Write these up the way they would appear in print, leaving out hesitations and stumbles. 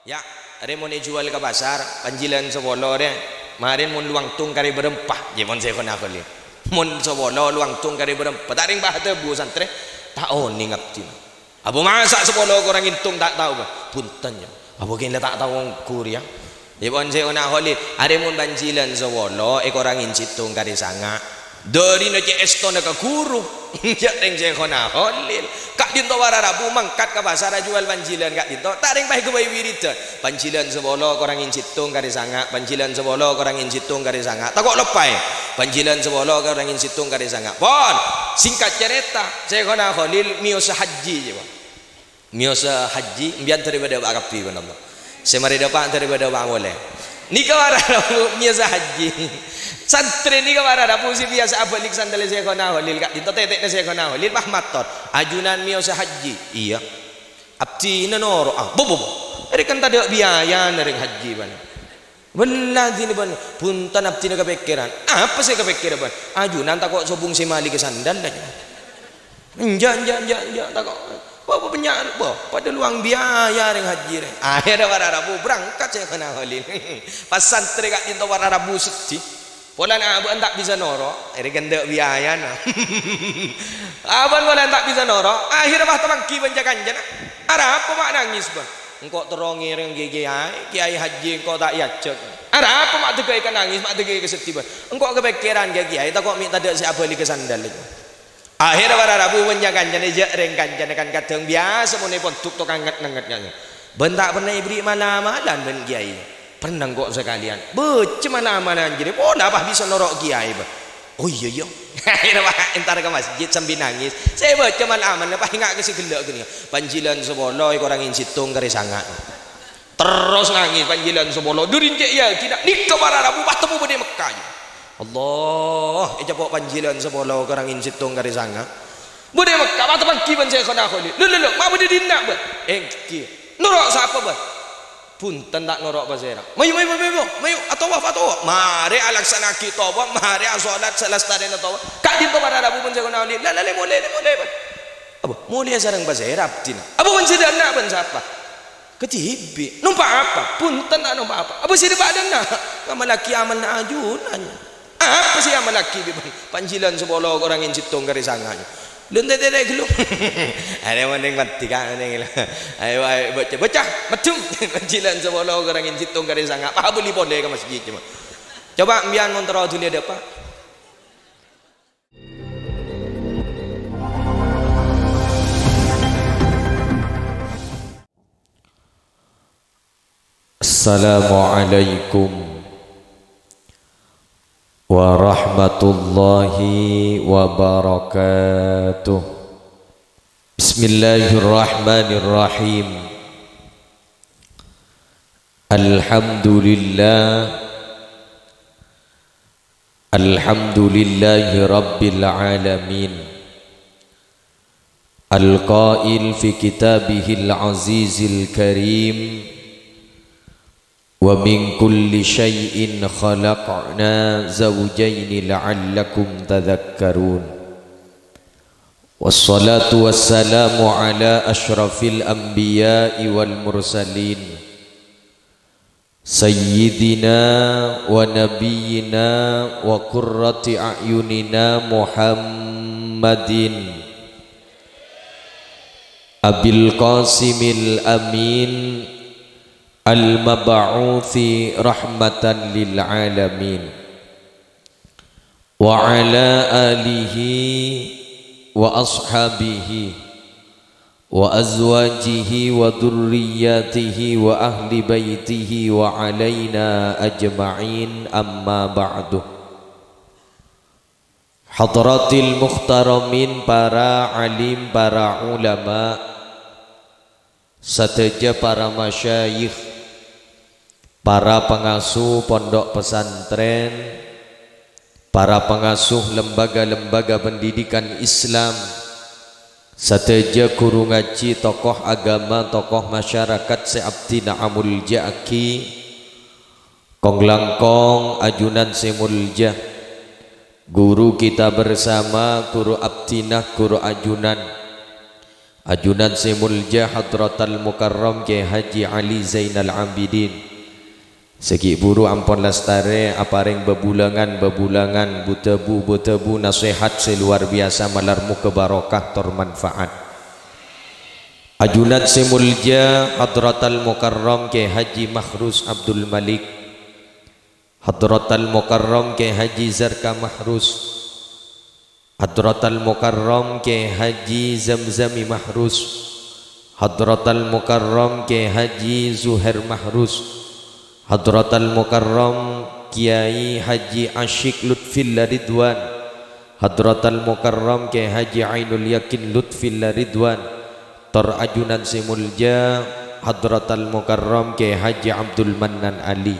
Ya, ada mau jual ke pasar, panjilan sebolo dia. Marin mun luang tung kari berempah, je mon saya kena kali. Mun sebolo luang tung kari berempah, tak ring bah tebu santre, tak oni ngapti. Abu masak sebolo orang intung tak tahu bah. Puntennya. Abu kini tak tahu kuria. Je mon saya kena kali. Ada mun panjilan sebolo, orang incitung kari sanga. Dari naji eston ke guru, jadeng saya kena holil. Kak dinto wararabu mangkat ke pasar jual panjilan kak dinto. Tak ring baik kebayi wirita. Panjilan sebolo korang incitung kari sanga. Panjilan sebolo korang incitung kari sanga. Tak kok lepai. Panjilan sebolo korang incitung kari sanga. Pon singkat cerita saya kena holil miosa haji je pak. Miosa haji biar daripada bakapi kan Allah. Semari dapat daripada bang boleh. Nikah wararabu miosa haji. Santri ni kemana ada puisi biasa apa lik sandal saya kena holil kak dinto tetek saya kena holil mahmatot ajunan mio haji iya abdi nenoro bobo ada kan tak ada biaya nering haji ban belah ini ban punten abdi nak kepikiran apa saya kepikiran ban ajunan tak kok sobung si mali ke sandal dah jangan tak kok apa penyak apa pada luang biaya ring haji ring akhirnya wararabu berangkat saya kena holil pas santri kak dinto wararabu sedih. Pola nak abang tak bisa norok, ini kan tak biaya na. Abang pola tak bisa norok, akhirnya bah terangki banjakan jana. Ada apa mak nangis bang? Engkau terongi dengan kiai haji engkau tak yacak. Ada apa mak tegai kan nangis, mak tegai kesedih bang? Engkau kepikiran kiai, tak kau minta ada siapa lagi kesandal lagi. Akhirnya pada rabu banjakan jana jereng kan jana kan kadang biasa mau nepon tuk angat nangatnya. Bentak pernah ibri malam-malam ben kiai. Pernah kok sekalian bagaimana jadi pola apa bisa norok kiai bah oh iya entar ke masjid sambil nangis saya baca malaman apa ingat ke si gelak gini panjilan sebolo orang incitung kari sangat terus nangis panjilan sebolo durin cek ya tidak nikah wararabu batemu pada Mekah Allah jawab panjilan sebolo orang incitung kari sangat pada Mekah batemu kiban saya kena kali lho mak pada dinak bah norok siapa bah punten tak norok pasera mayu atau mari alaksana kita apa mari salat selestari atau kak dinto pada rabu pun saya kena oleh boleh apa mulai sarang pasera abdina apa pun sida anak pun siapa ketibi numpak apa punten tak numpak apa sida badan nak amal laki amal nak ajunan apa sih amal laki panjilan sebolo orang yang citung garis sangat lunte tete gelung ada mending mati kan mending ayo baca macam panjilan sebolo orang yang citung garis sangat apa boleh ke masjid cuma coba biar montro dulu ada apa Assalamualaikum warahmatullahi wabarakatuh. Bismillahirrahmanirrahim. Alhamdulillahi rabbil alamin. Al-qail fi kitabihil azizil karim. Wa min kulli syai'in khalaqna zawjaini la'allakum tadhakkarun. Wassalatu wassalamu ala ashrafil anbiya'i wal mursalin sayyidina wa nabiyyina wa qurrati a'yunina Muhammadin Abil Qasimil Amin al-mab'uthi rahmatan lil alamin wa ala alihi wa ashabihi wa azwajihi wa dhurriyyatihi wa ahli baitihi wa alaina ajma'in amma ba'du. Hadratil mukhtaramin, para alim, para ulama, sateja para masyayikh, para pengasuh pondok pesantren, para pengasuh lembaga-lembaga pendidikan Islam, sateja guru ngaji, tokoh agama, tokoh masyarakat seabdi na'amul ja'ki, konglangkong ajunan semulja, guru kita bersama, guru abdinah, guru ajunan, Ajunan Semulja Hadratal Mukarram Kiai Haji Ali Zainal Abidin. Segi buru ampun lestare apareng bebulangan butebu nasihat seluar biasa malarmu kebarokah termanfaat. Ajunan Semulja Hadratal Mukarram Kiai Haji Mahrus Abdul Malik, Hadratal Mukarram Kiai Haji Zarka Mahrus, Hadratal Mukarram Kiai Haji Zamzami Mahrus, Hadratal Mukarram Kiai Haji Zuhair Mahrus, Hadratal Mukarram Kiai Haji Asyik Lutfillah Ridwan, Hadratal Mukarram Kiai Haji Ainul Yakin Lutfillah Ridwan. Terajunan Semulja Hadratal Mukarram Kiai Haji Abdul Mannan Ali.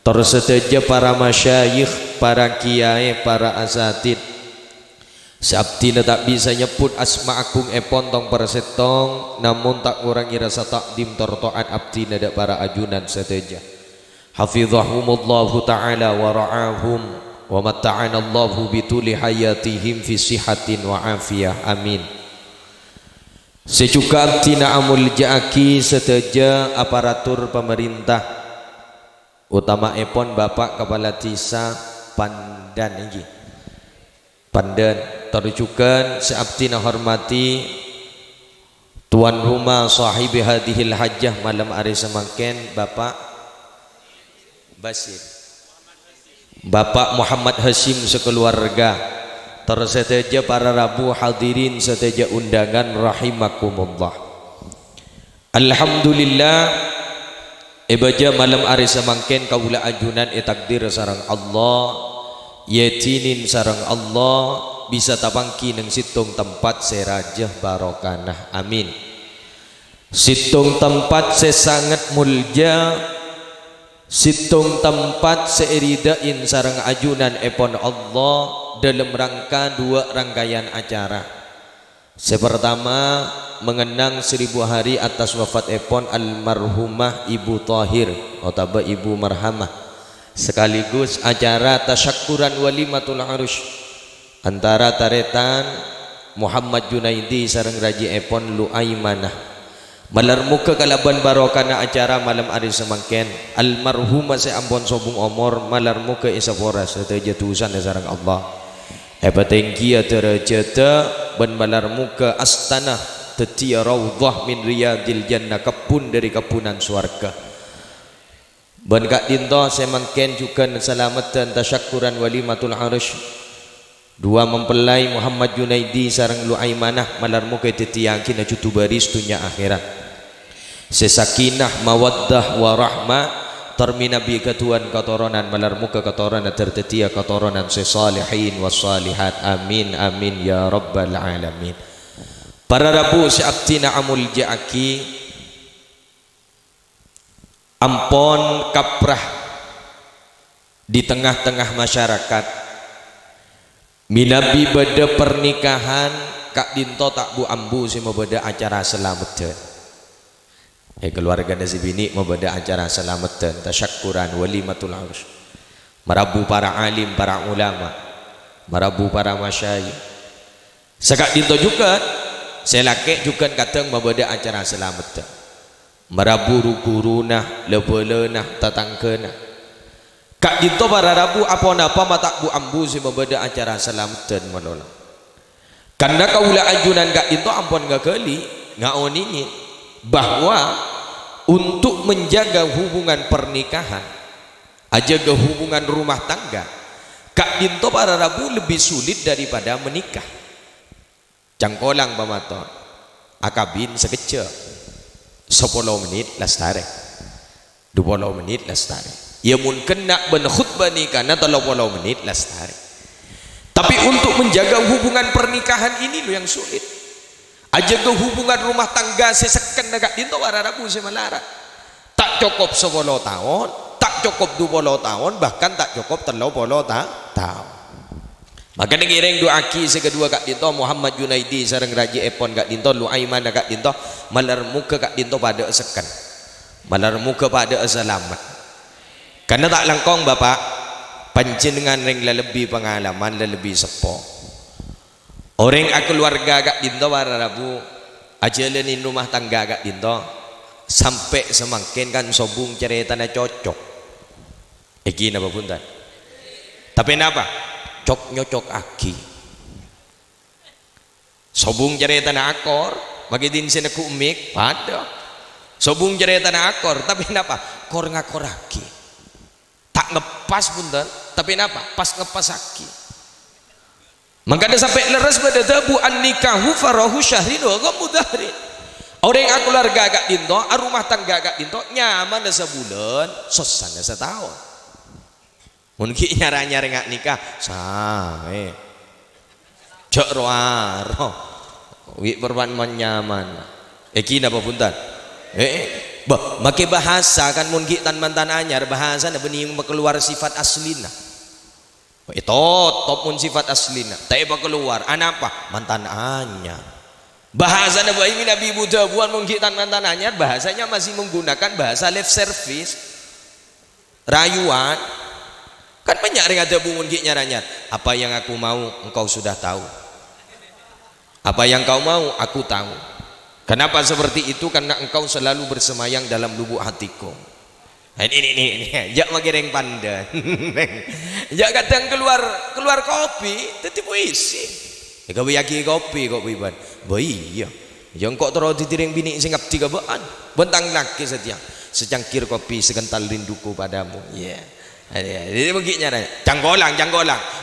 Terseteja para masyayikh, para kiai, para asatid. Sabtina tak bisa nyebut asma agung epon tong persetong, namun tak kurangi rasa takdim tortoat abdina dak para ajunan seteja. Hafizahumullahu ta'ala wa ra'ahum wa matta'ana Allahu bituli hayatihim fi sihatin wa afiyah, amin. Sejuga abdina amul ja'aki seteja aparatur pemerintah, utama epon Bapak Kepala Desa Pandan ini, Pandan. Terjukan seabdina hormati tuan rumah sahibi hadhil hajjah malam hari semakin Bapak Basir, Bapak Muhammad Hashim sekeluarga. Terseteja para rabu hadirin seteja undangan rahimakumullah. Alhamdulillah ibaja malam hari semakin kaula ajunan takdir sarang Allah, yetinin sarang Allah bisa tapangki neng situng tempat serajah barokanah, amin. Situng tempat sesangat mulja, situng tempat seiridain sarang ajunan epon Allah dalam rangka dua rangkaian acara. Sepertama mengenang 1000 hari atas wafat epon almarhumah Ibu Tahir atau Ibu Marhamah, sekaligus acara tasyakuran walimatul arus antara taretan Muhammad Junaidi sareng Raji Epon Luaimanah. Malar muka kalaban barokana acara malam hari semangken almarhumah se ampon sobung omor malar muka isapora seteja tusan sareng Allah. Epatengki aterajata ban malar muka astana tetia raudhah min riyadil jannah, kebun dari kebunan surga. Ban kak dinto semangken juga selamatan tasyakuran walimatul arus. Dua mempelai Muhammad Junaidi sarang Luaimanah malar muka tetiangkin na cutu baris dunia akhirat. Sesakinah mawaddah warahmah termina bi ketuan katoronan malar muka katoronan tertetia katoronan sesalihin wassalihat, amin amin ya rabbal alamin. Para rabu seabtina amul ja'aki ampon kaprah di tengah-tengah masyarakat. Minabi beda pernikahan kak dinto tak bu ambu si mau beda acara selamatan. Keluarga nasi bini mau beda acara selamatan tasyakuran walimatul arus. Marabu para alim, para ulama, marabu para masyayikh. Sekak dinto juga selake juga kateng mau beda acara selamatan. Marabu guruna lebelenah tatangkena. Kak dinto para rabu apa-apa matak bu ambu si membeda acara selamatan manolang. Karena kaula ajunan kak dinto ampun gak kali ngaoningi bahwa untuk menjaga hubungan pernikahan aja ke hubungan rumah tangga, kak dinto para rabu lebih sulit daripada menikah. Cangkolang pamaton akabin sekecil 10 menit lastare 20 menit lastare. Ya mungkin nak berkhutbah nikah na 30 menit lastari. Tapi untuk menjaga hubungan pernikahan ini lo yang sulit. Aja ke hubungan rumah tangga sesekan agak dinto wararabu semalara. Tak cukup 10 tahun, tak cukup 20 tahun, bahkan tak cukup 30 tahun. Maka ngiring doaki sekedua kak dinto Muhammad Junaidi sareng Raji Epon kak dinto Luaiman kak dinto malar muka kak dinto pada sekan. Malar muka pada selamat. Karena tak langkong Bapak panjenengan ring lebih pengalaman lebih sepo. Orang keluarga gak dinto wararabu ajalanin rumah tangga gak dinto sampai semakin kan sobung ceritanya cocok iki napa punten tapi napa cok nyocok aki sobung ceritanya akor bagi din sina kumik pada sobung ceritanya akor tapi napa kor ngakor aki tak ngepas punten tapi napa pas ngepas aki makanya sampai leres pada tabu an nikahu farahu syahrin wa mudahrin orang yang keluarga agak dinto rumah tangga agak dinto nyaman dah sebulan sosan dah setahun mungkin nyara-nyara ngak nikah sae cok roaro wi perban nyaman iki napa punten bah make bahasa kan mungkin tan mantan anyar bahasa na bening keluar sifat aslina itu top pun sifat aslina tapi keluar apa mantan anyar bahasa na bayi Nabi Buddha buan mungkin tan mantan anyar bahasanya masih menggunakan bahasa lip service rayuan kan banyak yang ada bungun nyaranya apa yang aku mau engkau sudah tahu apa yang kau mau aku tahu kenapa seperti itu karena engkau selalu bersemayang dalam lubuk hatiku ini jak magereng pandan jak kadang keluar kopi tetapi puisi kau yaki kopi kok iban iya yang kok terus ditiring bini sing ngabdi kabaan bentang laki setia secangkir kopi segental rinduku padamu jadi begini canggolang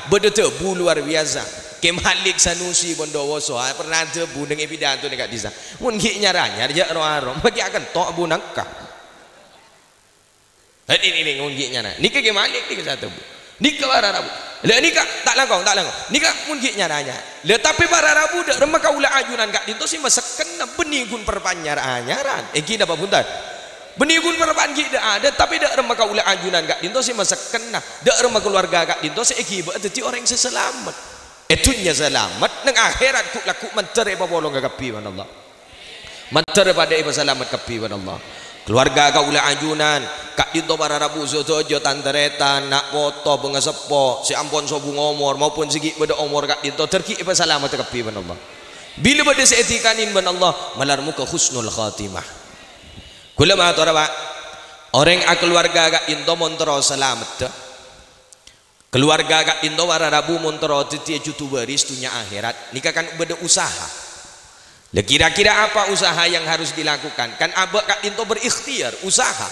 berdebu luar biasa Kemalik Sanusi Bondowoso pernah debu dengan pidato dekat desa mungkin nyaranya dia roh bagi akan tok bu nangka ini mungkin nyara nikah kemalik nikah satu bu nikah para rabu lah nikah tak langkong nikah mungkin nyaranya lah tapi para rabu dak remah kaula ajunan kak dinto sih maseken benigun perpanjar anyaran gini apa punten benigun perpanji dak ada tapi dak remah kaula ajunan kak dinto sih maseken dak remah keluarga kak dinto sih iba dadi orang seselamat etunya selamat nang akhirat ku laku mentere bolong gapi wan Allah mentere pada iba selamat kapi wan Allah keluarga kaula ajunan kak dinto para rabu sotojo tanteretan nak foto bengasepo si ampon sobung omor maupun segi beda omor kak dinto terki iba selamat kapi wan Allah bila beda seetikanin wan Allah malarmu ke husnul khatimah kula matur Pak orang keluarga kak dinto montero selamat keluarga kak dinto para rabu montero titia jutu baris dunia akhirat nikah kan beda usaha lah kira-kira apa usaha yang harus dilakukan kan abah kak dinto berikhtiar usaha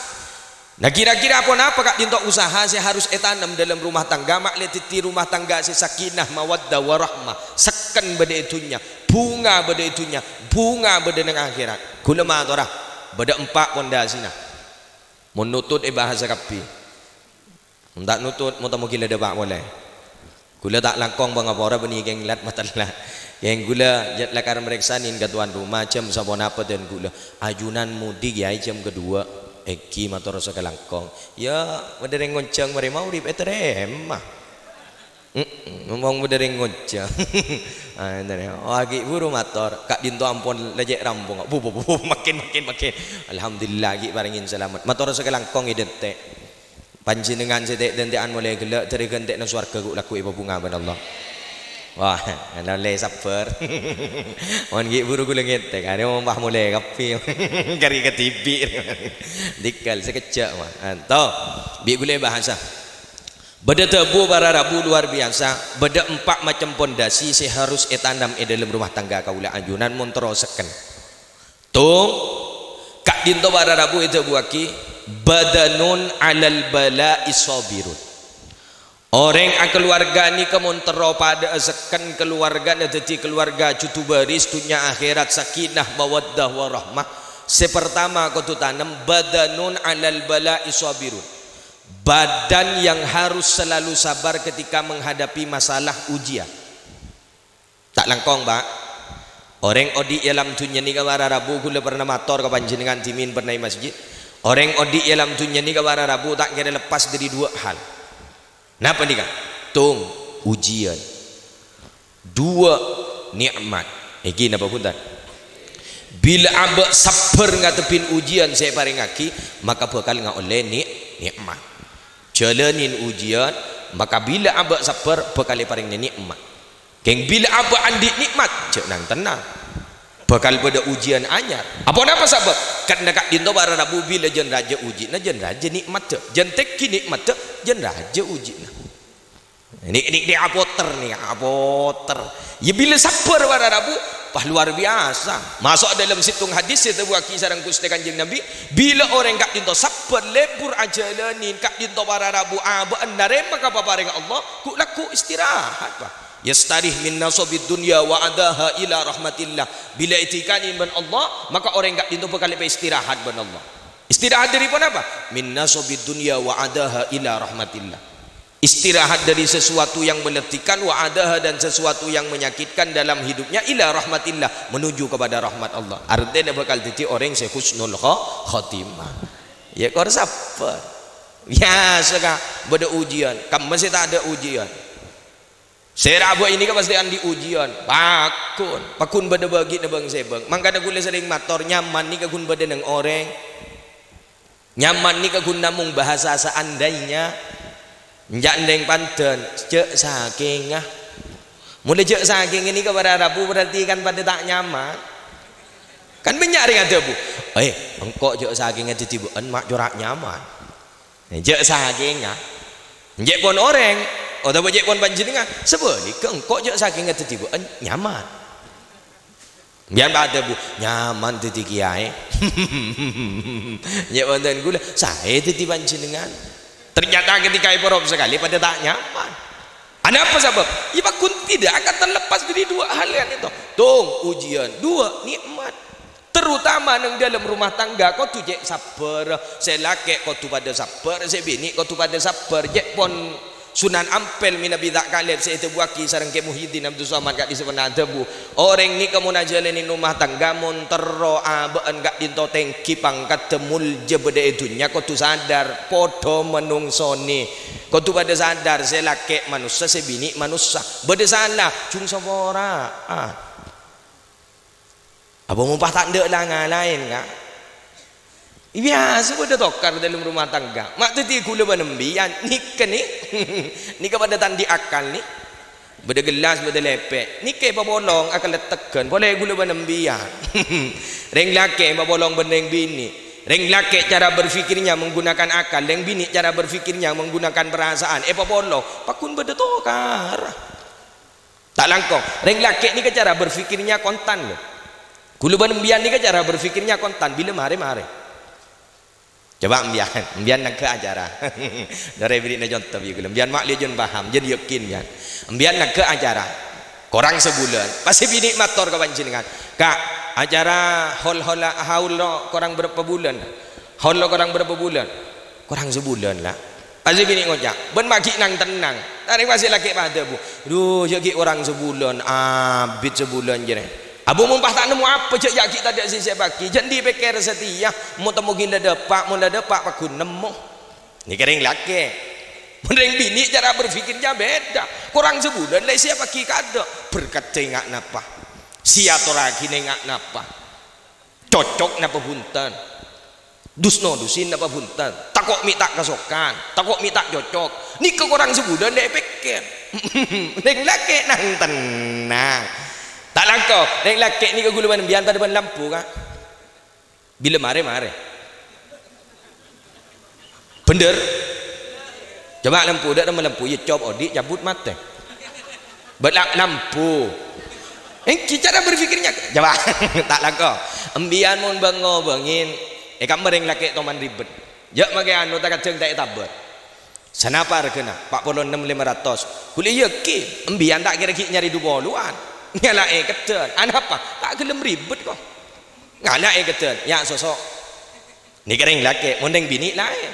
nah kira-kira apa kak dinto usaha saya harus etanam dalam rumah tangga makle titi rumah tangga saya sakinah mawaddah warahmah seken beda itunya bunga beda itunya bunga beda nang akhirat kula maturah beda 4 pondasina menutut bahasa kapi tak nutut mau tamu gila depak boleh gula tak langkong bang apora beni geng lat matalah yang gula jet lakar mereksanin ke tuan rumah jam sabon apa dan gula ajunan mudik ya jam kedua eki motor rasa langkong ya medereng ngoncang mari mau rip eterem mah ngomong medereng ngoncang lagi buru motor kak dinto ampun lejek rampung bu makin alhamdulillah lagi barengin selamat motor rasa langkong identik panjenengan sedek dentean mulai gelak dari gentek nang swarga ku laku ibu bunga ban Allah wah ana le sabar on gi buru gula ngetek ada mau mbah mulai kapi kari ketipi dikal sekejap mah anto bi gula bahasa beda tebu para rabu luar biasa beda 4 macam pondasi saya harus etanam dalam rumah tangga kaula ajunan montro seken tung kak dinto para rabu itu buaki badanun alal bala'i sabirun orang keluarga ni kemontero pada seken keluarga dadi keluarga cutu baris dunia akhirat sakinah mawaddah warahmah sepertama kau tu tanam badanun alal bala'i sabirun badan yang harus selalu sabar ketika menghadapi masalah ujian tak langkong Pak orang odi dalam dunia ni kawara rabu kula pernah mator ke panjenengan timin pernah masjid orang odi dalam dunia ni kawara rabu tak kira lepas dari 2 hal. Napa nih kan? Tung ujian. 2 nikmat. Iki napa punten? Bila abak sabar ngatepin ujian saya paring aki maka bakal oleh nikmat. Jalanin ujian maka bila abak sabar bakal paring nikmat. Keng bila abak andi nikmat cek nang tenang. bakal pada ujian anyar. Apa napa sebab? Karena kat dinto bara Rabu bila jen raja uji na jen raja nikmat te. Jen teki nikmat te jen raja uji na. Ini apoter nih, apoter. Ya bila sabar bara Rabu, wah luar biasa. Masuk dalam situng hadis itu buat kisah Gusti Kanjeng Nabi, bila orang kat dinto sabar lebur ajalanin kat dinto bara Rabu aba andare maka paparing Allah ku laku istirahat bah. Yastarih min nasabid dunya wa adaha ila rahmatillah. Bila itikani ban Allah, maka orang enggak dinto bakal istirahat ban Allah. Istirahat dari apa? Min nasabid dunya wa adaha ila rahmatillah. Istirahat dari sesuatu yang meletihkan, wa adaha, dan sesuatu yang menyakitkan dalam hidupnya, ila rahmatillah, menuju kepada rahmat Allah. Artinya bakal jadi orang sehusnul khatimah. Ya kau sabar. Ya sekarang beda ujian, kamu masih tak ada ujian. Saya buat ini kan pasti andi ujian. Pakun beda bagi nebang sebang. Mangkana gula sering mator nyaman ni kagun beda neng orang. Nyaman ni kagun namung bahasa seandainya. Njak neng panten cek saking ah. Mulai cek saking ini kepada Rabu berarti kan pada tak nyaman. Kan banyak ring ada bu. Engkau cek saking ada tiba mak jorak nyaman. Cek saking ah. Njak pun orang. Oh tak boleh pun panjenengan sebaliknya engkau je saking tertiba nyaman. Biar ada bu nyaman teti kiai. Ya wonten gula saya teti panjenengan. Ternyata ketika ibarat sekali pada tak nyaman. Ada apa sebab? Ya bakun tidak akan terlepas dari dua hal yang itu. Tung ujian, dua nikmat. Terutama nang dalam rumah tangga kau tu jek sabar, saya laki kau tu pada sabar, saya bini kau tu pada sabar, jek pon Sunan Ampel minabi tak kalir saya itu buaki sarang ke Muhyiddin Abdul Somad kat di sebenarnya bu orang ni kamu najalanin rumah tangga montero abaan gak dinto tengki pangkat temul je beda itunya kau tu sadar podo menungsoni kau tu pada sadar saya laki manusia saya bini manusia beda salah cung sabora abang mumpah tak ada lah lain kak biasa pada tokar dalam rumah tangga mak teti gula banembian nikah ni nikah pada tandi akal ni beda gelas beda lepek nikah bolong akan letakkan boleh gula banembian reng laki bolong beneng bini reng laki cara berfikirnya menggunakan akal reng bini cara berfikirnya menggunakan perasaan bolong pakun beda tokar tak langkong reng laki ni cara berfikirnya kontan loh gula banembian ni cara berfikirnya kontan bila mare-mare. Coba ambian nak ke acara. Dari beri na contoh biar ambian mak dia jon paham, jadi yakin ya. Ambian nak ke acara. Korang sebulan, pasti bini motor ke panjenengan. Kak, acara haul korang berapa bulan? Haul korang berapa bulan? Korang sebulan lah. Pasti bini ngojak, ben bagi nang tenang. Dari pasti laki pada bu. Duh, jadi orang sebulan, abis sebulan je. Abu mumpah tak nemu apa cak yak kita tak sisi baki jadi pikir setia mau temu gila depak pakun nemu ni kering laki mending bini cara berfikirnya beda kurang sebulan lah siapa baki kada berkat tengak napa siaturagi nengak napa cocok napa buntan dusno dusin napa buntan takok mi tak kasokan takok mi tak cocok ni ke kurang sebulan dia pikir neng laki nang tenang tak langkau, naik laki ni ke gula biar pada depan lampu kan? Bila mare-mare, bener. Coba lampu, dah nama lampu, ya cop odik cabut mata. Belak lampu. Cara berfikirnya, coba tak langkau. Ambian mon bango bangin, kamu ring laki toman ribet. Jak magai anu tak kacang tak tabat. Senapa regana? 46.500. Kuliah yakin, ambian tak kira-kira nyari 20-an. Ngalah ketel, apa? Tak gelem ribet kok. Ngalah ketel, ya sosok. Ni kering laki, mending bini lain.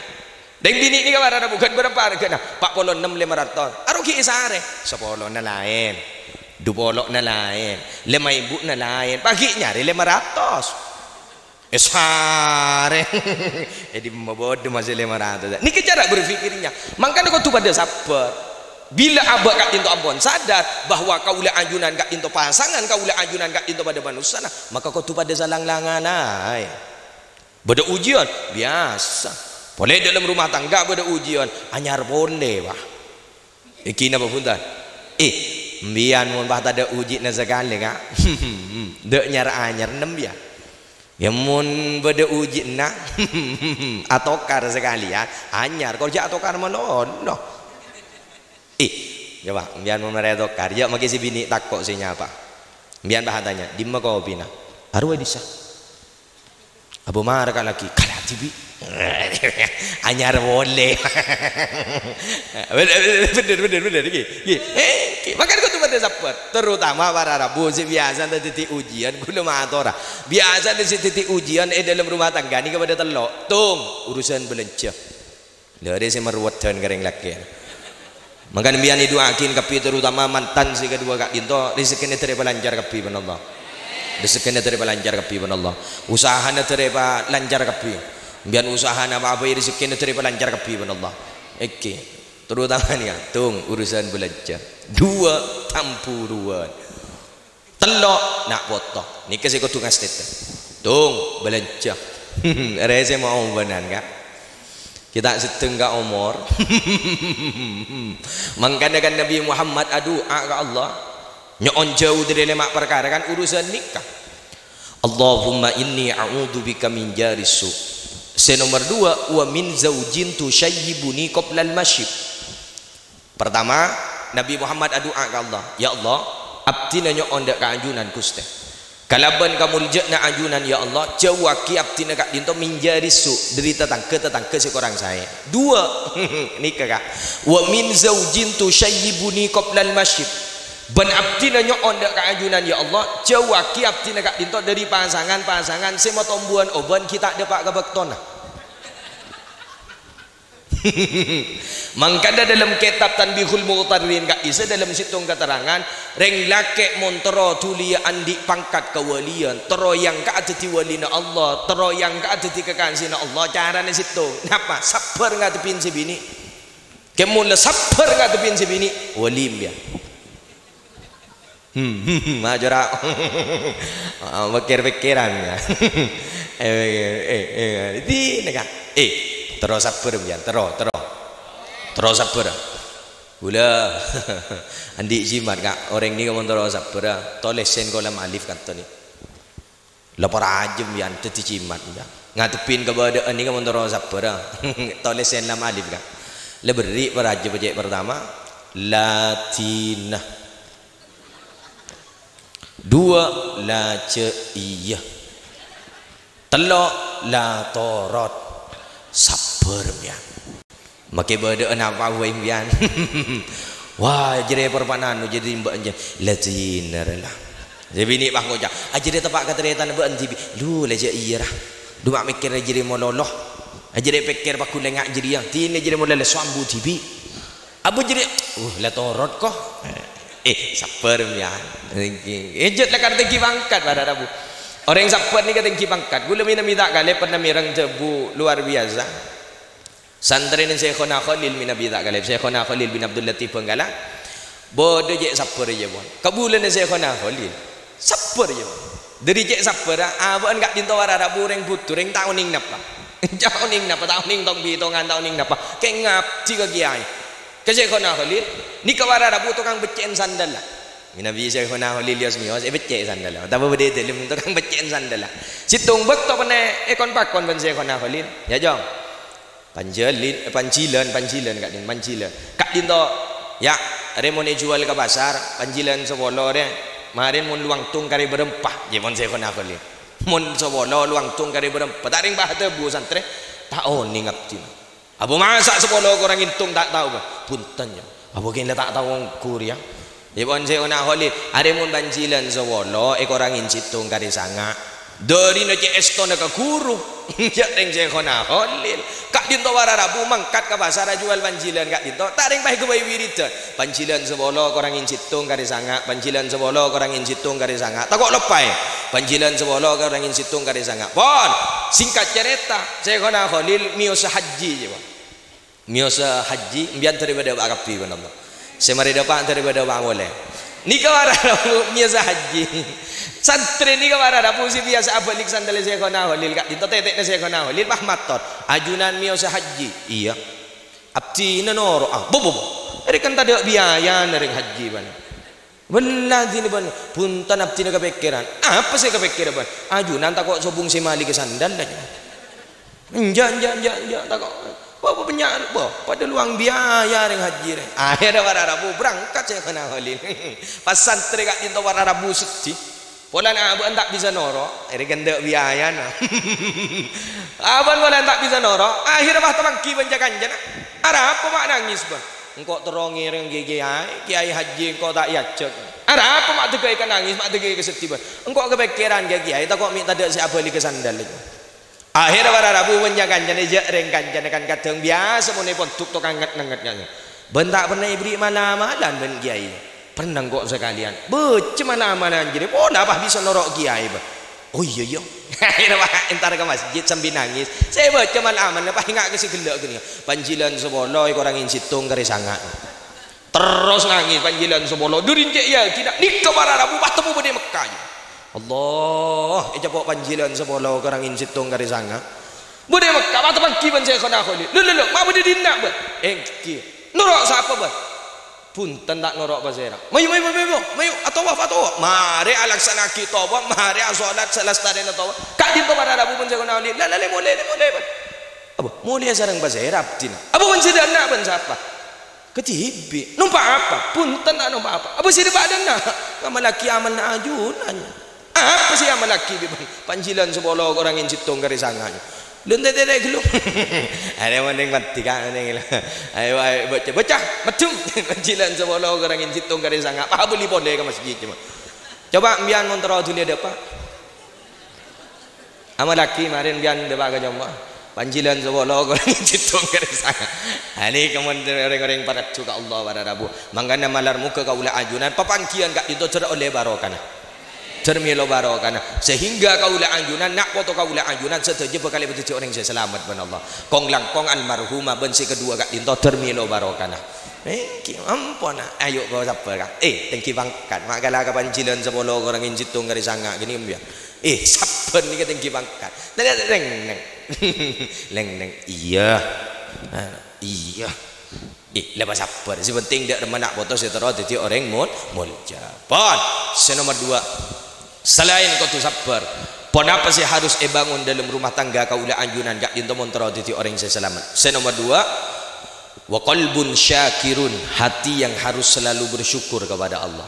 Deng bini ni kabar ada bukan berapa harga? 46.500. Aru ki sare, 10 na lain. 20 na lain. 5.000 na lain. Pagi nyari 500. Sare. Jadi membodoh masih 500. Ni cara berfikirnya. Makanya kau tu pada sabar. Bila abah kat tinto ambon sadar bahwa kaulah ajunan kat tinto pasangan kaulah ajunan kat tinto pada manusia maka kau tu pada salang langanai beda ujian biasa boleh dalam rumah tangga beda ujian anyar boleh wah iki napa punten mbian mun bah ada uji na sekali kak dek nyar anyar nem ya ya mun beda uji na atokar sekali ya anyar kalau jak atokar menoloh coba mbian mun mereka atokar ya maki si bini takok si nyapa mbian bah tanya dimma kau pina arwah disah abu marah kan lagi kalah tibi anyar boleh bener makan kau tuh pada sabar terutama para rabu si biasa ada titik ujian gula matora biasa ada titik ujian dalam rumah tangga ni kepada telok tung urusan belanja dari si meruat dan kering lagi makan bian itu akin kapi terutama mantan si kedua kak dinto rezekinya terima lancar kapi penolak rezekinya terima lancar kapi penolak usahanya terima lancar kapi biar usaha apa yang rezekinya terima lancar kapi penolak oke terutama nih tung urusan belajar dua tampuruan telok nak potong ni kasih kau tungas tete tung belajar rese mau benar kak kita setengah umur mengkanakan Nabi Muhammad doa ke Allah nyon jauh dari lemak perkara kan urusan nikah Allahumma inni a'udzubika min jarisu nomor 2 wa min zaujin tushayyibuni qabla al-masyib pertama Nabi Muhammad doa ke Allah ya Allah abdina nyon dak keanjunan kuste kalaban kamu lijekna ajunan ya Allah jawaki abdina kak dinto min jarisu dari tetangga seorang saya 2 nikah kak wa min zaujin tushayyibuni qabla al-masyib ban abdina nyon dak keanjunan ya Allah jawaki abdina kak dinto dari pasangan sema tombuan oban kita depak ke bektona mangkada dalam kitab Tanbihul Muqtarrin kak isa dalam situng keterangan reng lake montero tulia andi pangkat kewalian tero yang ka ada di walina Allah tero yang ka ada di kekasihna Allah carane situ napa sabar ngadepin si bini kemun sabar ngadepin si bini walim ya majora pikir-pikiran ya di nega terus sabar ya terus sabar gula andi jimat kak orang ni kamu terus sabar tolesen kolam alif kata ni lapar ajem ya teti jimat ya ngadepin keadaan ni kamu terus sabar tolesen lam alif kak leberi para ajem bejek pertama latina 2 la iya telok la torot sabar ya makai beda apa wah impian wah jadi perpanan jadi mbak aja lazinar lah jadi ini bang ngojak aja dia tepak keteritan mbak anti lu leja iya lah dua mikir jadi mololoh aja dia pikir paku lengak jadi yang tini jadi mololoh suambu tibi abu jadi la torot kok sabar ya ejat lah kata tinggi pangkat pada rabu orang yang sabar ni kata tinggi pangkat gula minta kali pernah mirang jebu luar biasa santri ni Syekhona Khalil bin Abi Khalil Syekhona Khalil bin Abdul Latif Benggala bodoh je sabar je bon kabulan ni Syekhona Khalil sabar je dari je sabar abang enggak dintawara rabu orang butuh orang tahu ning napa tahu ning napa tahu ning tong bi tongan tahu ning napa kayak ngap tiga kiai ke Syekhona Khalil ni kawara rabu tukang becen sandal lah Nabi Syekhona Khalil yos mios becek sandal lah tapi bede dalam tukang becen sandal lah situng bek to pene ekon pakon ben Syekhona Khalil ya jong pancilan kak dinto ya remone jual ke pasar pancilan sewolo re marin mun luang tung kari berempah je mon Syekhona Khalil mun sewolo luang tung kari berempah taring bah tebu santre tak oni ngapti abu masak sepuluh orang hitung tak tahu bah puntennya abu kini tak tahu kuria ya bon Syekhona Khalil ada mun banjilan sewolo orang hitung kari sanga dari naji estona ke guru ya teng Syekhona Khalil kak dinto wara rabu mangkat ke pasar jual banjilan kak dinto taring baik kebayi wiridan banjilan sewolo orang hitung kari sanga banjilan sewolo orang hitung kari sanga tak kok lepai banjilan sewolo orang hitung kari sanga pon singkat cerita Syekhona Khalil miosa haji je bon miosa haji mbian daripada akapi kan Allah semari dapat daripada bang boleh ni kawara miosa haji santri ni kawara pusi biasa abalik sandal Syekhona Khalil kak dinto tetek na Syekhona Khalil bah matot ajunan miosa haji iya abdi nenoro bobo eri kan tak ada biaya nering haji ban Waladhi ban punten abdi na kepikiran. Apa sih kepikiran ban? Ajunan tak kok sobung si mali ke sandal dah. Enjak tak kok. Apa penyak apa? Pada luang biaya reng haji reng. Akhirnya warna Rabu berangkat saya kena halil. Pas santri kat dinto warna Rabu sedih. Pola nak abang tak bisa norok. Ini gendak biaya na. Abang pola tak bisa norok. Akhirnya bah terangki penjagaan jana. Ada apa mak nangis ban? Engkau terongi reng kiai haji engkau tak yacak. Ada apa mak tegai kan nangis, mak tegai kesedih ban? Engkau kepikiran kiai tak kok minta dek siapa beli ke sandal itu. Akhirnya pada Rabu menjagan jane reng kanjane kan kadang biasa mun pun tuk anget-anget kan. Bentak pernah ibri mana-malan ben kiai. Pernah kok sekalian. Becem mana-malan jadi pola apa bisa norok kiai ba. Oh iya. Akhirnya entar ke masjid sambil nangis. Saya baca malaman apa ingat ke si gelak gini. Panjilan seboloi korangin situng kari sangat. Terus nangis panjilan seboloi. Durin cek ya tidak nikah para Rabu bertemu benda Mekah. Allah, ejapok panjilan seboloi korangin situng kari sangat. Benda Mekah bertemu kiban saya kena kali. Lho, mak benda dinak ba. Norok siapa ba? Punten tak norok basera. Mayu atau apa? Mari alaksana kita apa? Mari solat selestari atau apa? Kak dinto pada Rabu pun saya kena oleh. Lale boleh. Apa? Mulai sarang basera abdina. Apa pun sida nak pun siapa? Ketibi. Numpak apa? Punten tak numpak apa? Apa sida badan nak? Amal laki amal nak ajunan. Apa sih amal laki bang? Panjilan sebolo orang yang situng garis sangat. Luntai gelung. Ada mending mati kan mending. Ayo baca macam panjilan sebolo orang yang situng garis sangat. Apa boleh boleh ke masjid cuma. Coba bian montro dulu ada apa? Amal laki marin bian depa ke jomba. Panjilan sebolo orang yang situng garis sangat. Ini kemudian orang-orang pada suka Allah pada Rabu. Mangkana malar muka kaula ajunan papangkian kak itu cer oleh barokana. Termilo barokana sehingga kaula anjunan nak foto kaula anjunan setuju bekali betul orang saya selamat ben Allah kong langkong almarhumah ben si kedua kak dinto termilo barokana ampun ayo kau siapa kak tengki bangkat makala ka panjilan sepuluh orang injitung dari sanga gini mbia saben ni tengki bangkat neng iya lepas apa si penting dia nak foto setara jadi orang muljaban nomor 2 selain kau tu sabar kenapa sih harus bangun dalam rumah tangga kaula anjunan gak dinto montro titi orang saya selamat. Nomor 2 wa qalbun syakirun, hati yang harus selalu bersyukur kepada Allah.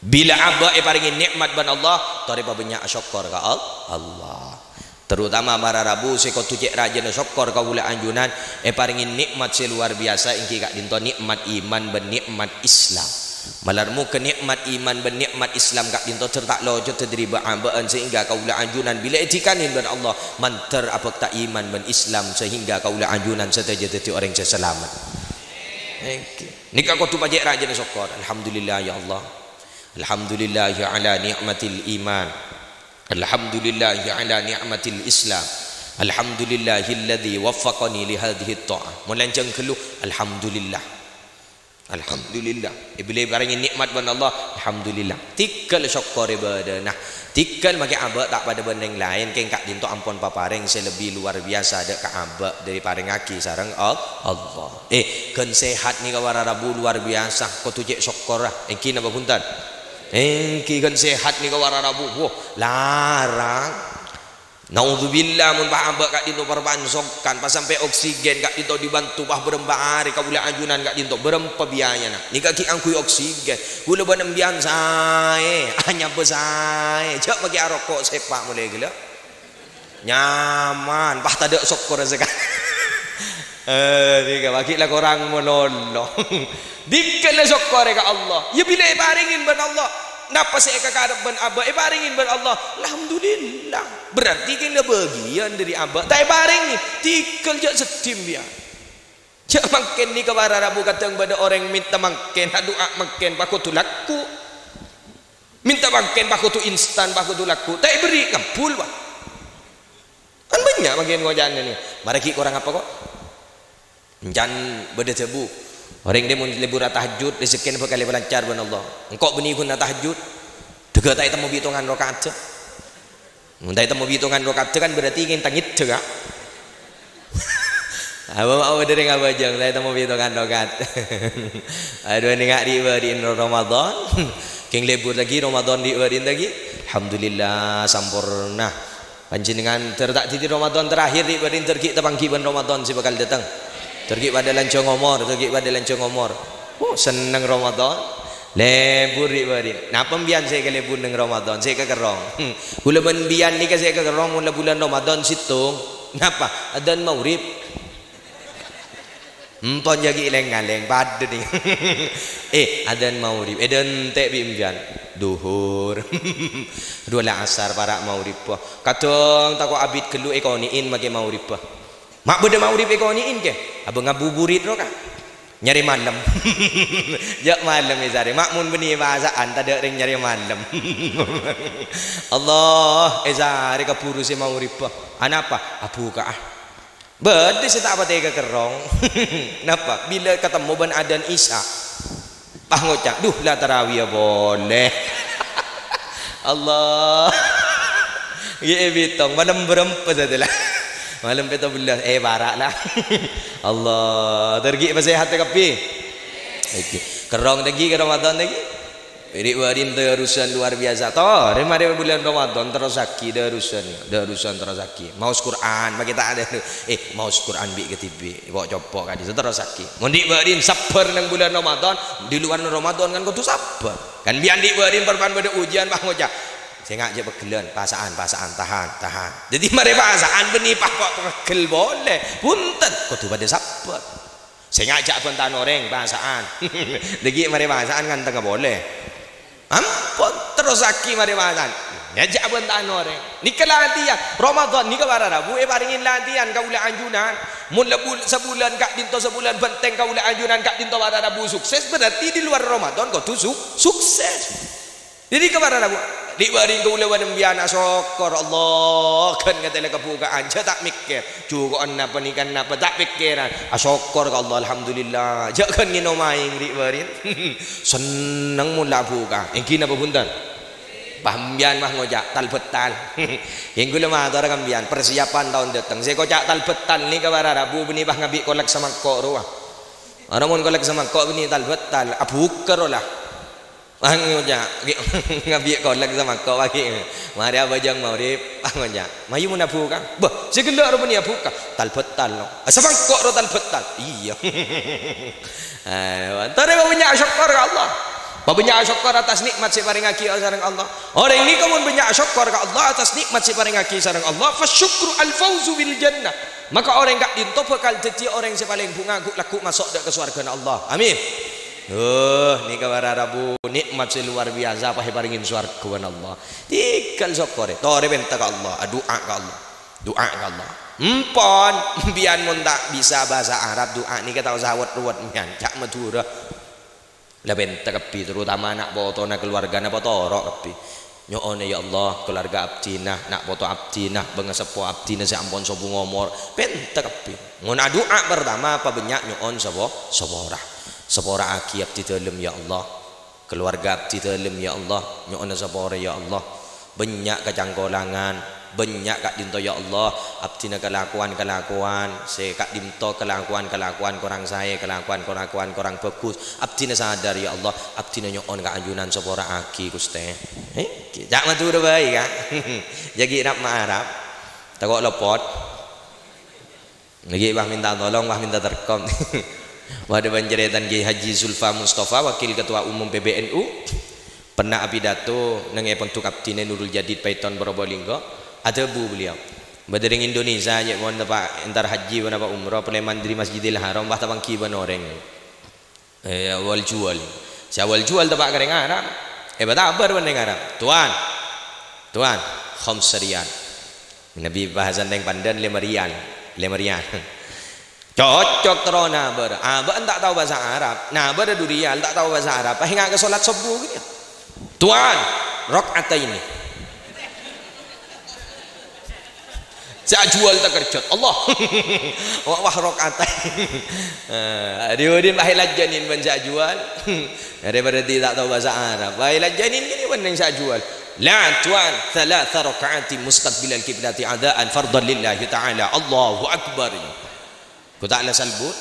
Bila abah paringi nikmat ban Allah taripa banyak syukur ka Allah. Terutama para Rabu seko tucek rajin syukur kaula anjunan paringi nikmat seluar biasa ingki gak dinto nikmat iman ben nikmat Islam. Malarmu kenikmat iman bernikmat Islam kak dinto certak lojo terdiri baan sehingga kaula anjunan bila etikanin ben Allah manter apa tak iman ben Islam sehingga kaula anjunan setaja teti orang selamat. Nikah kau tu pajak raja na syukur. Alhamdulillah ya Allah. Alhamdulillah ya ala ni'matil iman. Alhamdulillah ya ala ni'matil Islam. Alhamdulillahilladzi waffaqani li hadhihi ta'ah. Mulancang keluh alhamdulillah. Alhamdulillah bila barang nikmat ban Allah alhamdulillah tikal syukur ibadah nah tikal maki abak tak pada benda yang lain keng kak dinto ampun paparing selebih luar biasa ada kak abak dari paring aki sarang Allah kan sehat ni kawara Rabu luar biasa kau tujek syukur lah engki napa punten engki kan sehat ni kawara Rabu larang naudzubillah mun abak kak dinto perbansokan pas sampai oksigen kak dinto dibantu bah berembak hari kaula anjunan kak dinto berempa biaya nah ni kaki angkui oksigen gula banem bian sae hanya besai jak bagi rokok sepak mulai gila nyaman bah tak ada syukur sekali tiga bagi lah korang menolong dikala syukur ka Allah ya bila paringin ban Allah napa saya kakarep ben abah paringin ben Allah alhamdulillah berarti kena bagian dari abah tak paringin tikal jak setim dia jak makin ni kawara Rabu katang pada orang minta makin doa makin pakutu laku minta makin pakutu instan pakutu laku tak beri kampul bah kan banyak bagian ngojan ni maraki orang apa kok jan beda tebu orang dia mau libur tahajud di sekian berkali lancar ben Allah engkau beni pun tahajud dega tak temu hitungan rakaat mun tak temu hitungan rakaat kan berarti ingin tangit juga Apa dari ngabajang saya temu itu kan dogat. Aduh ni ngak di Ramadan. King libur lagi Ramadan di lagi. Alhamdulillah sampurna. Panjenengan terdak di Ramadan terakhir di tergi tepangkiban Ramadan si bakal datang. Tergi pada lancong omor. Oh senang Ramadan. Lebur di Nah pembian saya ke lebur dengan Ramadan. Saya ke kerong. Gula pembian ni ke saya ke kerong mula bulan Ramadan situng. Napa? Adan maurib. Empon jagi leng-leng pada ni. Adan maurib. Adan tek bimjan. Duhur. Dua la asar para maurib. Katong tako abid kelu ekoniin mage maurib. Mak beda maurib ekoniin ke? Abang ngabuburit ro ka. Nyari malam. Jak malam izare. Mak mun beni bahasaan tak ada ring nyari malam. Allah izare kapuru si maurib. Anapa? Abu ka ah. Berde saya tak apa tega kerong. Kenapa? Bila ketemu ban adan Isya. Pah ngocak, duh lah tarawih boleh. Allah. Ye bitong malam berempat adalah. Malam 17 barak lah. Allah, tergi pasihat kapi. Kerong lagi ke Ramadan lagi. Warin terusan luar biasa toh. Remare bulan Ramadan terus aki darusan terus aki. Maus Quran bagi tak ada. Maus Quran bi ketibi. Bawa copok kadi terus aki. Mundi warin sabar nang bulan Ramadan, di luar Ramadan kan kudu sabar. Kan bian di warin perpan pada ujian Pak ngocak. Saya ngajak begelan pasaan tahan. Jadi mari pasaan beni pak kok pegel boleh. Punten kudu pada sabar. Saya ngajak bentan orang pasaan. Lagi mari pasaan kan tengah boleh. Ampun terus aki mari makan. Ngajak bentan orang. Ni kelatihan Ramadan ni kabar Rabu paringin latihan kaula anjunan. Mun sebulan kak dinto sebulan benteng kaula anjunan kak dinto bar Rabu sukses berarti di luar Ramadan kau tu sukses. Jadi kabar Rabu di baring kaula wadembian syukur Allah kan kata kebukaan je tak mikir juga apa ni kan apa tak pikiran syukur ke Allah alhamdulillah jangan ngino main di baring senang mula buka engkin apa punten pambian mah ngojak talbetal yang gula mah tora kambian persiapan tahun datang saya kocak talbetal ni kabar Rabu beni bah ngabi kolek sama kok ruah orang mun kolek sama kok beni talbetal abuker lah Anggoja, ngabiak kau lagi sama kau lagi. Mari abajang maurib, anggoja. Mayu mana buka? Bah, segelak orang ni buka. Talbetal lo. Asal kau ro talbetal? Iya. Tadi banyak syukur ke Allah. Banyak syukur atas nikmat si paring aki sareng Allah. Orang ini kamu banyak syukur ke Allah atas nikmat si paring aki sareng Allah. Fasyukru al-fawzu bil jannah. Maka orang gak dinto bakal jadi orang si paling bunga laku masuk ke surga Allah. Amin. Ni kabar Rabu nikmat luar biasa apa paringin swarga Allah. Tikal sokore. Tore benta ke Allah, doa ke Allah. Doa ke Allah. Empon bian mun tak bisa bahasa Arab doa ni kata sawat ruwet mian cak madura. Lah benta kepi terutama anak botona keluarga napa torok kepi. Nyoone ya Allah keluarga abdina nak foto abdina bengesepo abdina si ampun sobu ngomor benta kepi. Mun doa pertama apa banyak nyoon sapa Sepora aki abdi dalam ya Allah keluarga abdi dalam ya Allah nyoona sepora ya Allah banyak kecangkolangan banyak kak dinto ya Allah abdina kelakuan saya kak dinto kelakuan korang saya kelakuan korang bagus abdina sadar ya Allah abdina nyoon kak anjunan sepora aki Gusti jak matur bae kak jagi nak Arab takok lepot lagi bah minta tolong bah minta terkom Wada banjeretan Kiai Haji Zulfa Mustafa Wakil Ketua Umum PBNU pernah pidato nang pentuk abdine Nurul Jadid Paiton Probolinggo ada bu beliau badering Indonesia nya mon Pak entar haji wana Pak umrah peleman dari Masjidil Haram bah tabang kiban orang awal jual si awal jual tabak kareng Arab batabar bandeng Arab tuan khamsarian Nabi bahasan teng pandan 5 rial cocok terona ber abang tak tahu bahasa Arab nah ber durian tak tahu bahasa Arab hingga ke solat subuh gitu tuan rakaat ini saya jual tak kerjot Allah wah rakaat diudin bahilat janin ban saya jual daripada tidak tahu bahasa Arab bahilat janin gini ban yang saya jual la tuan 3 rakaat mustaqbil al-qiblati adaan fardhan lillahi ta'ala Allahu akbar ku tak la salbut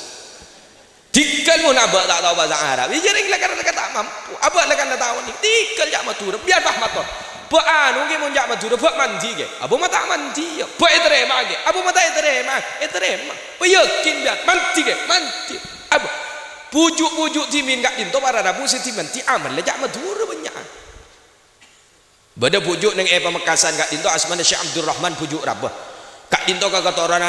tikal mun abak tak tahu bahasa Arab jering la kan tak mampu abak la kan tahu ni tikal jak matur biar bah matur ba anu ge mun jak matur ba mandi ge abu mata mandi ya ba etrema ge abu mata etrema ba yakin biar mandi ge mandi abu pujuk-pujuk timin gak dinto para rabu setiman ti aman la jak matur banyak bada pujuk nang Pamekasan gak dinto asmana Syekh Abdul Rahman pujuk rabah kak dinto keketoran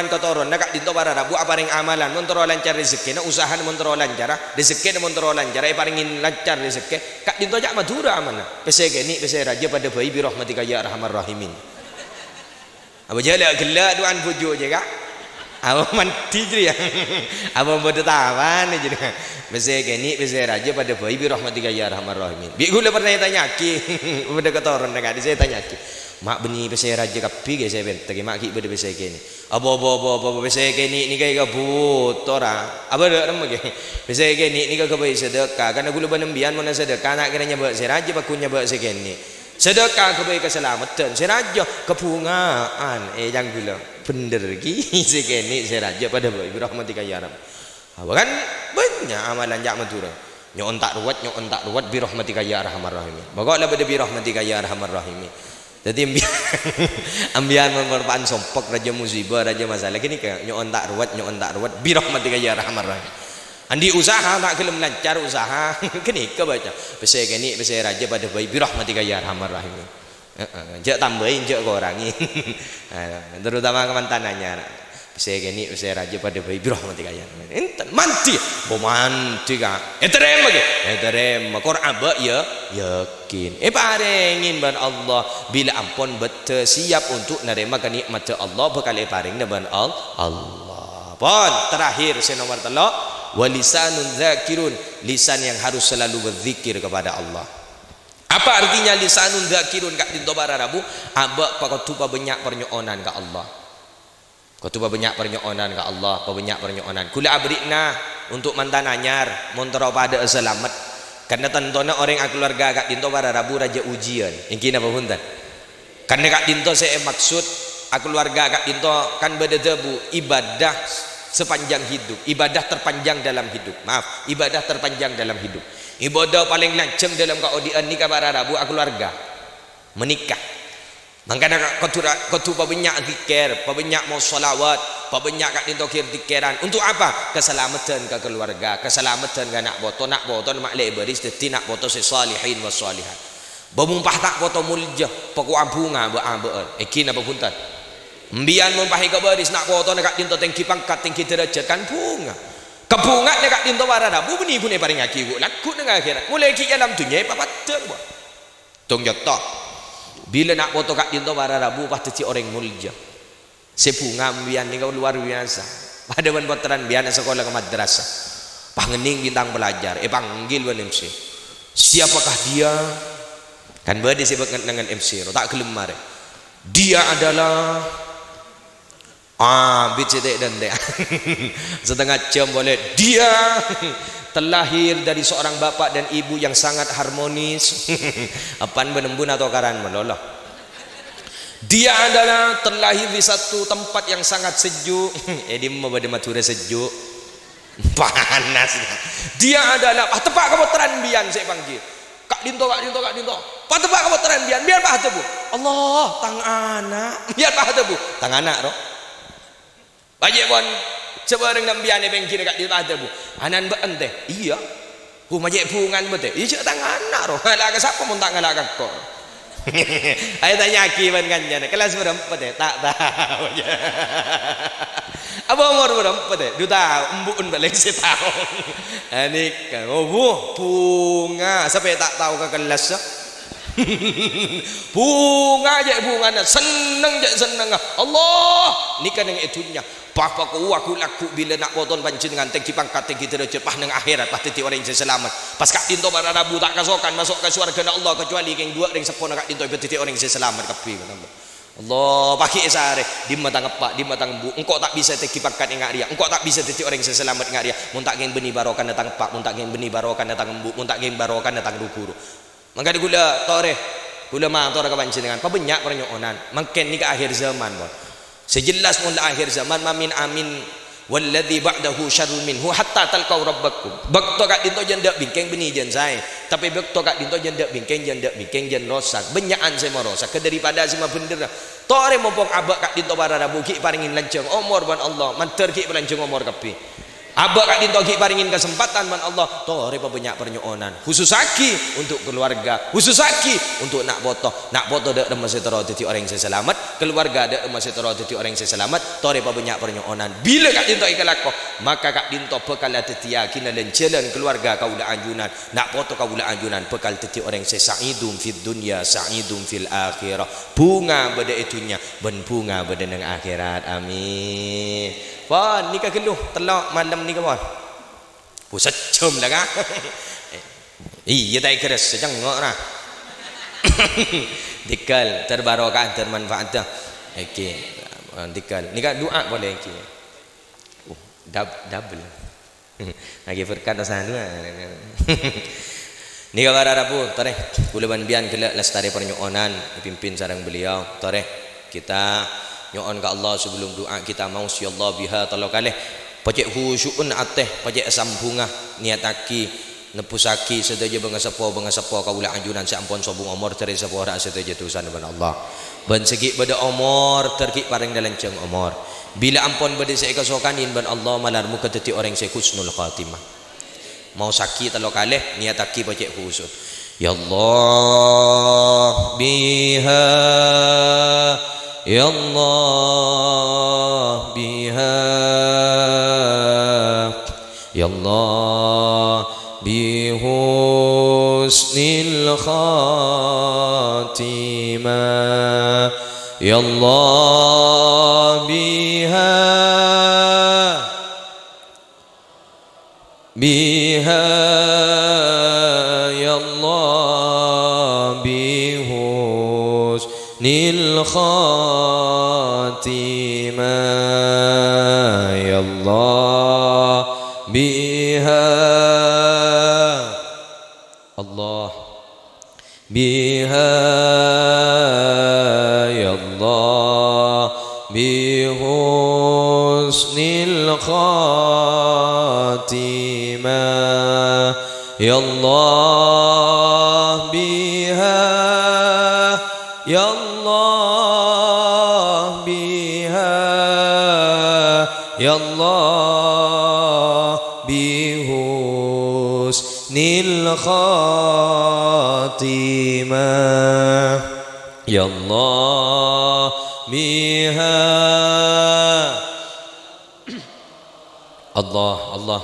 kak dinto para rabu apa ring amalan mun tero lancar rezeki na usaha mun tero lancar rezeki mun tero lancar paringin lancar rezeki kak dinto jak madura amana pese geni pese raja pada bayi bi rahmatika ya arhamar rahimin apa jala gelak duan pujuk je kak apa mandi je ya apa bodo tawan je pese geni pese raja pada bayi bi rahmatika ya arhamar rahimin bi gula pernah tanya ki pada ketoran gak saya tanya ki mak beni pese raja kapi ge saya benteng mak ki bede pese kene apa pese kene ni kai kabut ora apa dak rem ge pese kene ni ka kebai sedekah karena gula banembian mun sedekah nak kena nyebak se raja bakunya bak se kene sedekah kebai keselamatan se raja kebungaan jang gula bener ki se kene se raja pada baik rahmatika ya rab apa kan banyak amalan jak matur nyon tak ruwat bi rahmatika ya arhamar rahimin bagaklah pada bi rahmatika ya arhamar rahimin. Jadi ambian merupakan sompok raja musibah raja masalah gini kayak nyon tak ruwat bi rahmatika ya arhamar rahim andi usaha tak kelem lancar usaha gini ke baca pese gini pese raja pada bayi bi rahmatika ya arhamar rahim jak tambahin jak kurangin terutama kemantanannya pese gini pese raja pada bayi bi rahmatika ya enten manti bo manti ka eterem ge eterem Quran ba ya yakin parengin ban Allah bila ampun betul siap untuk nerima kenikmat Allah bakal paring ban Allah pon terakhir nomor 3 walisanun dzakirun lisan yang harus selalu berzikir kepada Allah apa artinya lisanun dzakirun kak dinto bara rabu abak pakotupa banyak pernyonan ke Allah kotuba banyak pernyonan ke Allah banyak pernyonan kula abrikna untuk mantan anyar montoro pada selamat karena tentona orang keluarga kak dinto para rabu raja ujian ingin apa punten karena kak dinto saya maksud keluarga kak dinto kan berdebu ibadah sepanjang hidup ibadah terpanjang dalam hidup maaf ibadah terpanjang dalam hidup ibadah paling lanceng dalam kaudian nikah para rabu keluarga menikah makanya kau banyak zikir banyak mau salawat banyak kat dinto zikran untuk apa keselamatan ke keluarga keselamatan ke nak boto mak le beris deti nak boto sesalihin wasalihat bamumpah tak boto muljah paku bunga ba ekin apa punten mbian mumpahi ke beris nak boto kat dinto tinggi pangkat tinggi derajat kan bunga kebunga dekat dinto warada bu beni pune paring aki bu laku nang akhirat mulai ki alam dunya papaten bu tong jotok bila nak foto kak dinto para rabu pasti orang mulja sebunga mbian ni luar biasa pada ban potran bian sekolah ke madrasah pangening bintang pelajar panggil ban MC siapakah dia kan bade sebut dengan MC tak kelemar dia adalah BCD dan dia setengah jam boleh dia terlahir dari seorang bapak dan ibu yang sangat harmonis apaan benembun atau karan meloloh dia adalah terlahir di satu tempat yang sangat sejuk dia membade mature sejuk panas dia adalah tepak kepoteran bian saya panggil kak dinto tepak kepoteran biar pak tebu Allah tang anak biar pak tebu tang anak roh banyak pun sebarang nambiane bengki dekat di mana bu anan beente iya hu majek bungan bete iya cek tangan anak roh ngalah ke siapa mun tak ngalah ke kok ayo tanya ki ban kanjana kelas berapa teh tak tahu ya apa umur berapa teh 2 tahun embun balik setahun ini kan bunga sampai tak tahu ke kelas bunga aja bunga seneng Allah nikah dengan itunya papa ku aku laku bila nak boton panjenengan tinggi pangkat tinggi derajat pah nang akhirat pah titi orang yang selamat pas kak dinto para rabu tak kasokan masuk ke surga Allah kecuali keng 2 ring sepona kak dinto titi orang yang selamat kabeh Allah pakai sare di matang apa di matang bu engkau tak bisa tinggi pangkat ingat dia engkau tak bisa titi orang yang selamat ingat dia mun tak keng beni barokan datang pak mun tak keng beni barokan datang bu mun tak keng barokan datang guru mangga gula tore gula mah tore ka panjenengan pa banyak pernyonan mangken ni ke akhir zaman bon sejelas mun akhir zaman mamin amin walladzi ba'dahu syarrun minhu hatta talqau rabbakum. Bekto kak dinto jen dak bingkeng beni jen saya, tapi bekto kak dinto jen dak bingkeng jen rosak benyaan saya mau rosak ke daripada semua bendera tore mompong abak kak dinto bararabu ki paringin lanceng umur ban Allah manter ki lanceng umur kapi abak kak dinto ki paringin kesempatan ban Allah tore banyak pernyonan khusus aki untuk keluarga, khusus aki untuk nak boto dak masih tero dadi orang yang selamat, keluarga dak masih tero dadi orang yang selamat, tore banyak pernyonan bila kak dinto ikalako maka kak dinto bekal dadi yakin dan jalan keluarga kaula anjunan nak boto kaula anjunan bekal dadi orang yang sa'idum fid dunya sa'idum fil akhirah, bunga beda itunya ben bunga beda nang akhirat. Amin. Pon nikah keluh telok malam ni kawan. Pusat jom lah kan. Iya tak keras sejengok nah. Dikal terbarokah termanfaat. Okey. Dikal. Nikah doa boleh okey. Oh, double. Lagi berkat dosa dua. Nikah bararabu tore kula ban bian kelak lestari pernyonan dipimpin sareng beliau. Tore kita nyoon ke Allah sebelum doa kita mau si Allah biha talo kalih pajak khusyukun ateh pajak sambungah niataki nepusaki sedaya bengasepo kaula anjunan sampun sobung umur dari sepo ora sedaya tusan ban Allah ban segi beda umur terki paring dalanceng umur bila ampun beda saya kesokanin ban Allah malarmu keteti orang saya husnul khatimah mau sakit talo kalih niataki pajak khusyuk ya Allah biha ya Allah biha ya Allah bihusnil khatimah ya Allah biha ya Allah bihusnil khatimah ya Allah biha Allah biha ya Allah bihusnil khatimah ya Allah biha ya Allah biha ya Allah bihusnil khatimah ya Allah biha Allah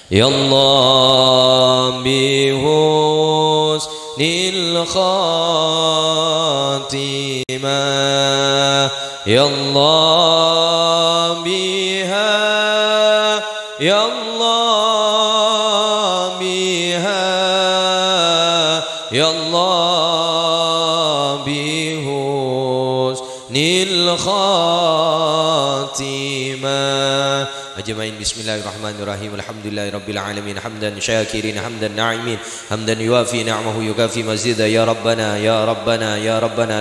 ya Allah bihusnil khatimah ya Allah biha ya Allah biha ya Allah bihusnil khatimah. Ajmain bismillahirrahmanirrahim alhamdulillahirabbil alamin hamdan syakirin hamdan na'imin hamdan yuwafi ni'amahu yukafi mazida ya rabbana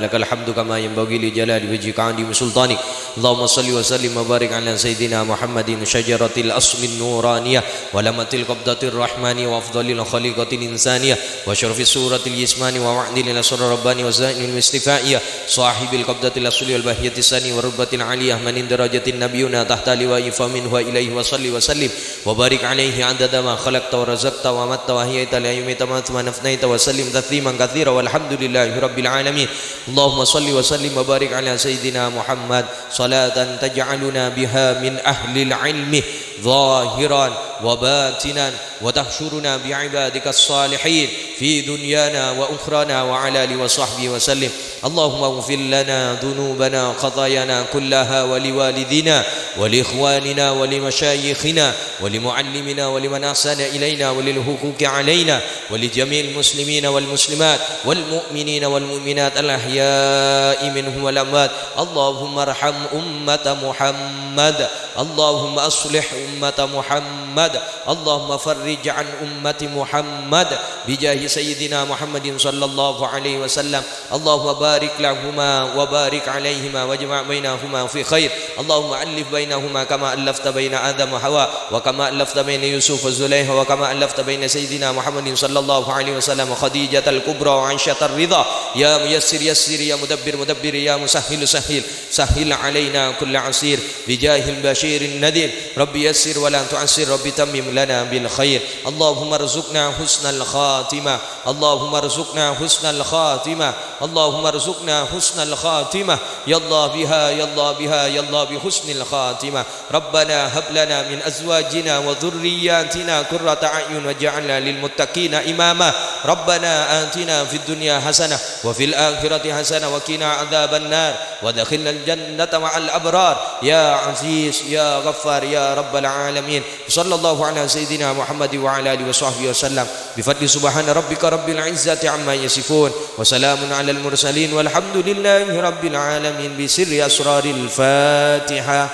lakal hamdu kama yanbaghi li jalali wajhika 'azimi sultanik Allahumma salli wa sallim wa barik ala sayyidina Muhammadin syajaratil asmin nuraniyah wa lamatil qabdatir rahmani wa afdalil khaliqatil insaniyah wa syarafis suratil yismani wa ma'dilil asrar rabbani wa zainil mustifaiyah sahibil qabdatil asli wal bahiyatis sani wa rubbatil aliyah man darajatin nabiyuna tahta liwa'i famin wa ilaihi wa salli wa sallim wa barik alaihi adada ma khalaqta wa razaqta wa amatta wa ahyaita la yumita ma nafnaita wa sallim tathliman katsira walhamdulillahi rabbil alamin. Allahumma salli wa sallim wa barik ala sayyidina Muhammad salatan taj'aluna biha min ahli al-ilmi zahiran wa batinan wa tahsyuruna bi ibadika as-salihin fi dunyana wa ukhrana wa ala alihi wa sahbihi wa sallim. Allahumma ighfir lana dhunubana khatayana kullaha wa liwalidina wa li ikhwanina wa li mashayikhina wa li muallimina wa liman ahsana ilayna wa lil huquqi alayna wa li jami'il muslimina wal muslimat wal mu'minina wal mu'minat al ahya'i minhum wal amwat. Allahumma arham ummata Muhammad محمد اللهم أصلح أمة محمد اللهم فرج عن أمة محمد بجاه سيدنا محمد صلى الله عليه وسلم اللهم بارك لهما وبارك عليهما واجمع بينهما في خير اللهم ألف بينهما كما ألفت بين آدم وحواء وكما ألفت بين يوسف وزليخة وكما ألفت بين سيدنا محمد صلى الله عليه وسلم خديجة الكبرى وعائشة الرضا يا ميسر يسر يا مدبر مدبر يا مسهل سهل سهل علينا كل عسير بجاه البشير النذير ربي يسر ولا تعسر ربي تمم لنا بالخير اللهم ارزقنا حسن الخاتمة اللهم ارزقنا حسن الخاتمة اللهم ارزقنا حسن الخاتمة يا الله بها يا الله بها يا الله بحسن الخاتمة ربنا هب لنا من أزواجنا وذرياتنا قرة أعين واجعلنا للمتقين إماما ربنا آتنا في الدنيا حسنة وفي الآخرة حسنة وقنا عذاب النار ودخلنا الجنة مع الأبرار يا عزيز يا غفار يا رب العالمين صلى الله على سيدنا محمد وعلى آله وصحبه وسلم بفضل سبحان ربك رب العزة عما يصفون وسلام على المرسلين والحمد لله رب العالمين بسر أسرار الفاتحة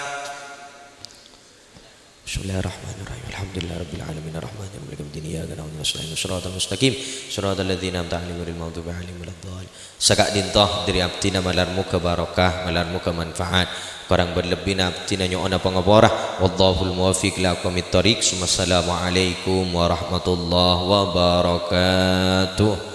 بسم الله الرحمن الرحيم الحمد لله رب العالمين الرحمن الرحيم مالك يوم الدين إياك نعبد ونستعين صراط المستقيم صراط الذين أنعمت عليهم غير المغضوب عليهم ولا الضالين Sakak dintoh dari abdina malarmu ke barokah malarmu ke manfaat Korang berlebih abdina nyo'ona pengaborah Wallahul muwafiq laqamit tariq Assalamualaikum warahmatullahi wabarakatuh.